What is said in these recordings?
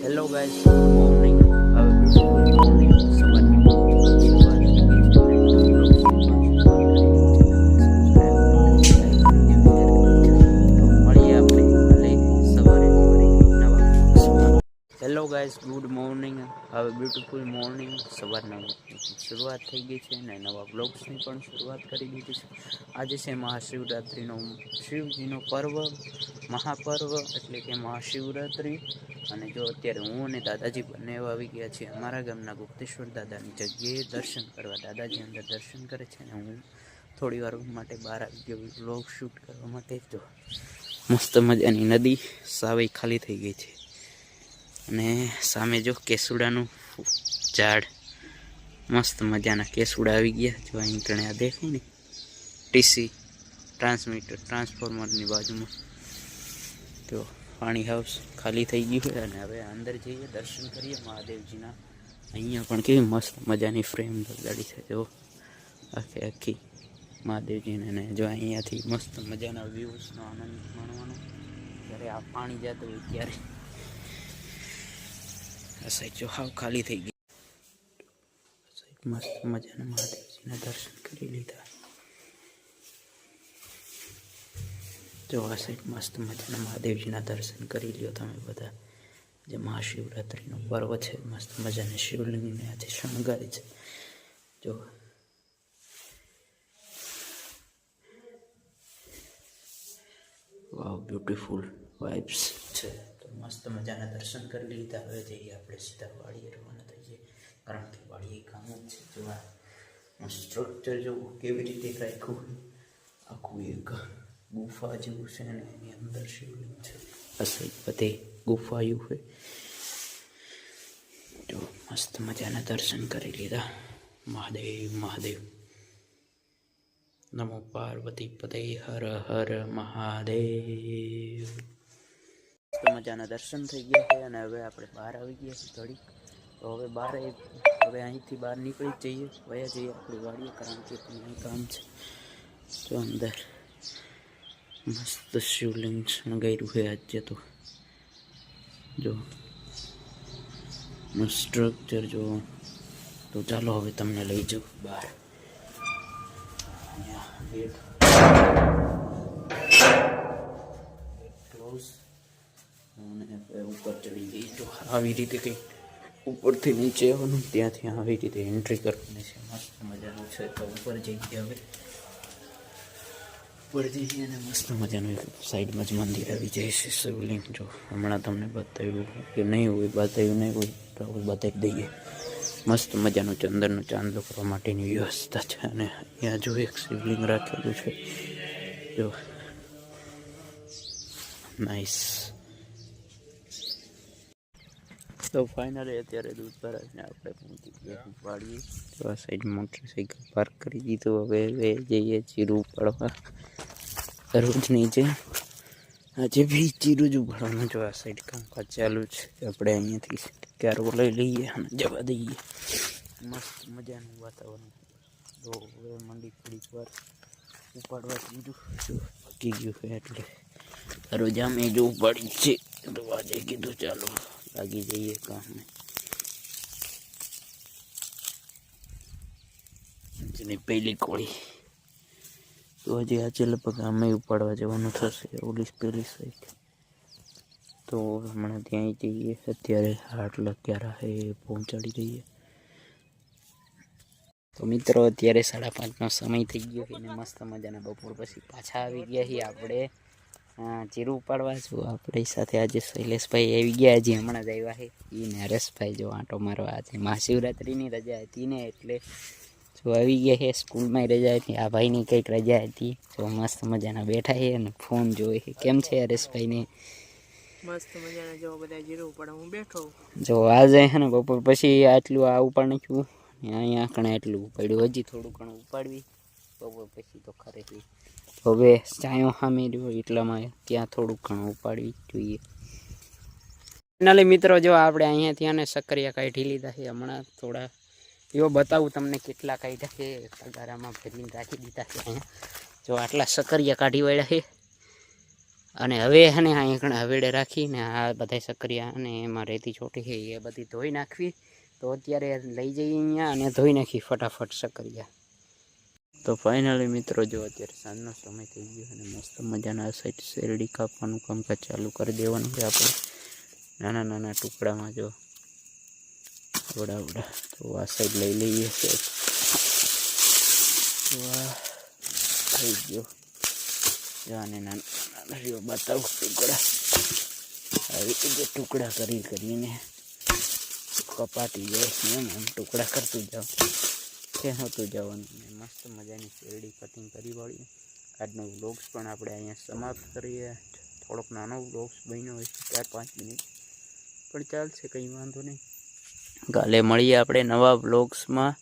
Hello guys, good morning. હવે beautiful morning. સવારની શરૂઆત થઈ ગઈ છે અને તો મળીએ આપણે કાલે સવારે ફરી નવા બ્લોગ્સમાં. Hello guys, good morning. હવે બ્યુટીફુલ મોર્નિંગ. સવારના શરૂઆત થઈ ગઈ છે અને નવા બ્લોગ્સની પણ શરૂઆત કરી દીધી છે. આજે છે મહાશિવરાત્રિનો શિવજીનો પર્વ, મહાપર્વ એટલે કે મહાશિવરાત્રિ. અને જો અત્યારે હું અને દાદાજી બંને આવી ગયા છીએ અમારા ગામના ગુપ્તેશ્વર દાદાની જગ્યાએ દર્શન કરવા. દાદાજી અંદર દર્શન કરે છે અને હું થોડી વાર માટે બહાર આવી ગયો વ્લોગ શૂટ કરવા માટે. તો મસ્ત મજાની નદી સાવે ખાલી થઈ ગઈ છે અને સામે જો કેસુડાનું ઝાડ, મસ્ત મજાના કેસુડા આવી ગયા. જો અહીં કણે આ દેખાય ને ટીસી ટ્રાન્સફોર્મરની બાજુમાં તો પાણી હાઉસ ખાલી થઈ ગયું છે અને હવે અંદર જઈએ, દર્શન કરીએ મહાદેવજીના. અહીંયા પણ કેવી મસ્ત મજાની ફ્રેમ લગાડી છે જો આખી આખી મહાદેવજીને. ને જો અહીંયાથી મસ્ત મજાના વ્યૂઝનો આનંદ માણવાનો જ્યારે આ પાણી જતું હોય ત્યારે. આ સાઈડ જો હાવ ખાલી થઈ ગઈ. મસ્ત મજાના મહાદેવજીના દર્શન કરી લીધા. જો આ સાઈડ મસ્ત મજાના મહાદેવજીના દર્શન કરી લ્યો તમે બધા. જે મહાશિવરાત્રિનો પર્વ છે, મસ્ત મજાની શિવલિંગને આજે શણગારી છે. જો વાવ, બ્યુટીફુલ વાઇબ્સ છે. તો મસ્ત મજાના દર્શન કરી લીધા. હવે જઈએ આપણે સીધા વાડીએ રવાના થઈએ, કારણ કે વાડીએ કામ જ છે. જો આ સ્ટ્રક્ચર જો કેવી રીતે રાખ્યું, આખું એક ગુફા જેવું છે ને એની અંદર શિવલિંગ છે. આ સાઈડ બધે ગુફાયું હોય. જો મસ્ત મજાના દર્શન કરી લીધા. મહાદેવ મહાદેવ, નમો પાર્વતી પતે, હર હર મહાદેવ. મસ્ત મજાના દર્શન થઈ ગયા છે અને હવે આપણે બહાર આવી ગયા છીએ થોડીક. તો હવે અહીંથી બહાર નીકળી જ જઈએ, વયા જઈએ આપણી વાડીએ, કારણ કે અહીં કામ છે. તો અંદર મસ્ત શિવલિંગ શણગાર્યું છે આજે. તો જો સ્ટ્રક્ચર જો. તો ચાલો હવે તમને લઈ જાઉં બહાર. ક્લોઝ અને ઉપર ચડી ગઈ. તો આવી રીતે કંઈક ઉપરથી નીચે આવવાનું, ત્યાંથી આવી રીતે એન્ટ્રી કરવાની છે. મસ્ત મજાનું છે. તો ઉપર જઈએ હવે. ઉપર જઈએ અને મસ્ત મજાનું એક સાઈડમાં જ મંદિર આવી જાય છે શિવલિંગ. જો હમણાં તમને બતાવ્યું કે નહીં હોય, બતાવ્યું નહીં હોય તો બતાવી દઈએ. મસ્ત મજાનું ચંદનનો ચાંદલો કરવા માટેની વ્યવસ્થા છે. અને અહીંયા જો એક શિવલિંગ રાખેલું છે. જો નાઈસ. તો ફાઇનલી અત્યારે દૂધ ભરાઈને આપણે પહોંચી ગયા વાડીએ. તો આ સાઈડ મોટરસાઇકલ પાર્ક કરી દીધું. હવે જઈએ જીરું ઉપાડવા. રોજની જેમ આજે બી જીરું જ ઉપાડવાનું. જો આ સાઈડ કામકાજ ચાલુ છે. આપણે અહીંયાથી ક્યારો લઈ લઈએ અને જવા દઈએ. મસ્ત મજાનું વાતાવરણ. તો હવે મંડી થોડીક વાર ઉપાડવા કીધું, પકી ગયું છે એટલે રોજ અમે જો ઉપાડી છે. તો આજે કીધું ચાલો લાગી જઈએ કામે. જેની પહેલી કોળી તો હજી આજે લગભગ અમે ઉપાડવા જવાનું થશે ઓલી પેલી સાઈડ. તો હમણાં ત્યાં જઈએ. અત્યારે આટલા ક્યારે એ પહોંચાડી દઈએ. તો મિત્રો અત્યારે 5:30નો સમય થઈ ગયો અને મસ્ત મજાના બપોર પછી પાછા આવી ગયા છીએ આપણે જીરું ઉપાડવા. જો આપણી સાથે આજે શૈલેષભાઈ આવી ગયા, હજી હમણાં જ આવ્યા છે. એ ને હરેશભાઈ જો આંટો મારવા. આજે મહાશિવરાત્રિની રજા હતી ને એટલે જો આવી ગયા છે. સ્કૂલમાં રજા હતી, આ ભાઈની કંઈક રજા હતી. જો મસ્ત મજાના બેઠા છે અને ફોન જોવે છે. કેમ છે હરેશભાઈને? મસ્ત મજાના જો બધા જીરું ઉપાડવા હું બેઠો. જો આજે છે ને બપોર પછી આટલું આ ઉપાડ નાખ્યું. અહીંયા કણે એટલું ઉપાડ્યું. હજી થોડું ઘણું ઉપાડવી બપોર પછી તો ખરેખર. હવે ચાયો સામે રહ્યો એટલામાં ત્યાં થોડુંક ઘણું ઉપાડવી જોઈએ. ફાઇનલી મિત્રો જો આપણે અહીંયાથી આને સક્કરિયા કાઢી લીધા છે. હમણાં થોડા એવો બતાવું તમને કેટલા કાઢ્યા છે. તગારામાં ફેરીને રાખી દીધા છે અહીંયા. જો આટલા સક્કરિયા કાઢી વાળ્યા છે. અને હવે અને અહીંયા હવેડે રાખીને આ બધા સક્રિયા અને એમાં રેતી છોટી છે એ બધી ધોઈ નાખવી. તો અત્યારે લઈ જઈએ અહીંયા અને ધોઈ નાખી ફટાફટ સક્રિયા. તો ફાઇનલી મિત્રો જો અત્યારે સાંજનો સમય થઈ ગયો અને મસ્ત મજાના સાઈડ શેરડી કાપવાનું કામકાજ ચાલુ કરી દેવાનું છે આપણે. નાના નાના ટુકડામાં જો આવડા તો આ સાઈડ લઈ લઈએ. વાહ થઈ ગયો. જાને નાના રહ્યો બતાવું ટુકડા. આવી રીતે ટુકડા કરીને કપાતી જાય એમ ટુકડા કરતું જાઉં કે હોતું જવાનું. મસ્ત મજાની શેરડી કટિંગ કરી વાળી. આજનો વ્લોગ્સ પણ આપણે અહીંયા સમાપ્ત કરીએ. થોડોક નાનો વ્લોગ્સ બન્યો હોય 4-5 મિનિટ પણ ચાલશે, કંઈ વાંધો નહીં. કાલે મળીએ આપણે નવા વ્લોગ્સમાં.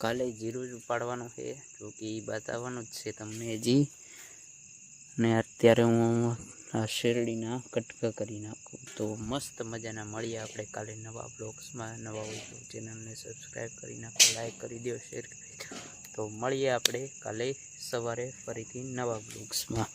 કાલે જીરું જ ઉપાડવાનું છે, જો કે એ બતાવવાનું જ છે તમને હજી. અને અત્યારે હું આ શેરડીના કટકા કરી નાખું. તો મસ્ત મજાના મળીએ આપણે કાલે નવા બ્લોગ્સમાં. નવા હોય તો ચેનલને સબસ્ક્રાઈબ કરી નાખો, લાઈક કરી દો, શેર કરી દો. તો મળીએ આપણે કાલે સવારે ફરીથી નવા બ્લોગ્સમાં.